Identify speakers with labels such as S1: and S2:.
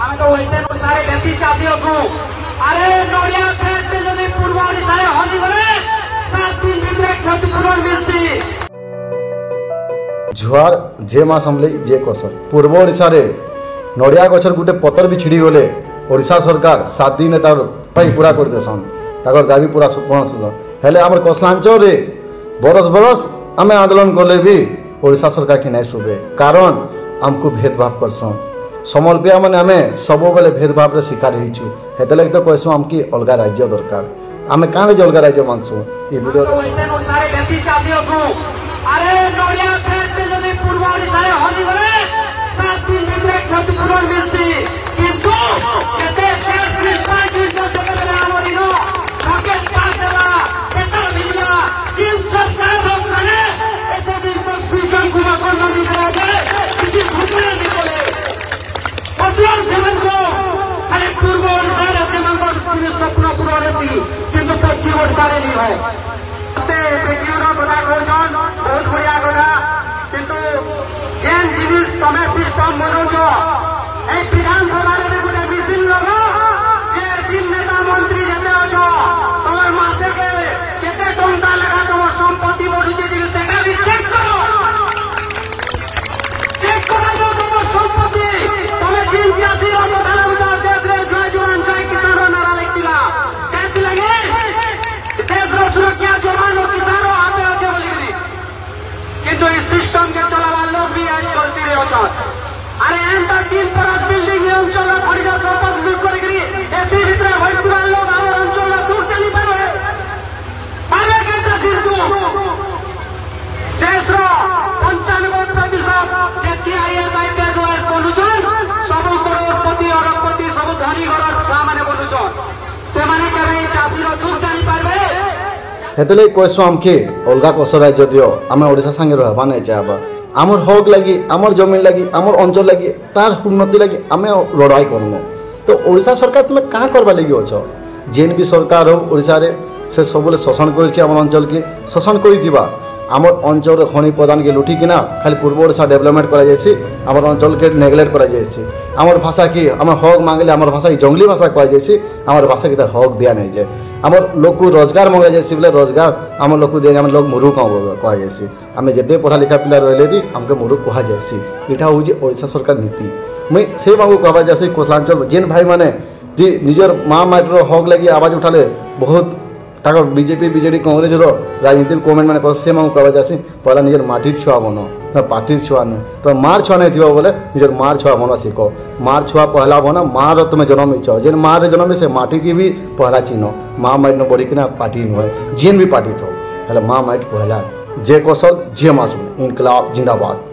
S1: आमे तो वैसे सारे व्यक्ति साथियों को अरे नोडिया फेस से जदि पूर्व ओडिशा रे हली गले 7 दिन भितर क्षतिपूरण मिलसी
S2: जुआर जे मास हमले जे कसर पूर्व ओडिशा रे नड़िया गछर गुटे पतर भी छिड़ी गले ओडिशा सरकार 7 दिन तार पाई पूरा कर देसन ताकर दाबी पूरा सुपण सुद हेले हमर कोसलांचल रे बरस बरस आमे आंदोलन करले भी ओडिशा सरकार के नहीं सुबे कारण हमको भेदभाव करसन समलपिया माने आमे सब बेले भेदभाव रे शिकार हिचु हेते लगे तो कहसु हमकी अलगा राज्य दरकार आमे काने जे अलगा राज्य मांगसु ई वीडियो
S1: सारे व्यक्ति साथियों को अरे नोडिया फेस से जदि पूर्व ओडिशा रे हली गले 7 दिन भितर क्षतिपूरण मिलसी किंतु केते फेस रिस्पाई दिस जगत रे हमरिनो राकेश पासला केता भिला किन सरकार रोकले एते दिन तक सिस्टम को मकोन नहीं करा दे किसी घुटने नहीं बोले पतियार सेवन को अरे पूर्व ओडिशा रे सेवन को स्वप्न पूरा रहती किंतु पश्चिम ओडिशा रे नहीं है बेटियों कथा कहन बहुत बढ़िया कथा किंतु जेन जिनिस तमे सिस्टम बनौछ ए विधानसभा रे गोटे मिसिल लगा जे दिन नेता मंत्री जेते अछ तमर मासे के केते टंका लगा तमर संपत्ति बढ़ी जे सेटा भी चेक करो जो तमर संपत्ति तमे दिन जासी रो थाना उतार देश रे जय जवान जय किसान रो नारा लिखिला कैसे लगे देश रो सुरक्षा जवान और किसान आते आते बोली किंतु इस सिस्टम के चलावा लोग भी आज चलती रहे होता अरे एंता 3 परत बिल्डिंग अंचल खरीदा संपत्ति लूट करी एसी भीतर भटकुआ लोग और अंचल दूर चली पावे पावे कैसे किंतु देश रो 95% जेती आईएस आईपीएस वाइस बोलुछन सब करोड़पति अरबपति सब धनी घर छुआ माने बोलुछन से माने करे चासी रो दूर चली पावे
S2: हेतले कहसु हमके अलगा कसर राज्य दियो आमे ओडिशा संगे रहबा नहीं चाहबा आमर हक लगी आमर जमीन लगी आमर अंचल लगी तार उन्नति लगी आमे लड़ाई करमु तो ओडिशा सरकार तुमे का करबा लगी अछ जेन भी सरकार हो ओडिशा रे से सबले शोषण करिछि आमर अंचल के शोषण करि दिबा आमर अंचल रे खनि प्रदान के लुटी किना खाली पूर्व ओडिशा डेवलपमेंट करा जायछि आमर अंचल के नेग्लेक्ट करा जायछि आमर भाषा की आमर हक मांगले आमर भाषा की जंगली भाषा कहा जायछि आमर भाषा के तार हक दिया नहीं जाय आमर लोक को रोजगार मंगा जायछि बोले रोजगार आमर लोक को दे आमर लोक मुरुख कहा जायछि आमे जते पढ़ा लिखा पिला रहले भी हमके मुरुख कहा जायछि इटा होछि ओडिशा सरकार नीति मैं से बाबू कहबा जायछि कोसलांचल जेन भाई माने जे निजर मां माटर हक लगी आवाज उठाले बहुत ताकर बीजेपी बीजेडी कांग्रेस रो राजनीति कमेंट माने से मां कहबा जायछि पहला निजर माटी छुआ बनो ना पार्टी छुआ न तो मार छुआ नहीं थिबा बोले निजर मार छुआ बनो सिको मार छुआ पहला बना मार तुम जन्म इच्छा जेन मार जन्म से माटी की भी पहला चिन्ह माँ माइट न बढ़ी किना पार्टी नुहे जेन भी पार्टी थो हेले माँ माइट पहला जे कौशल जे मासूम इनकलाब जिंदाबाद।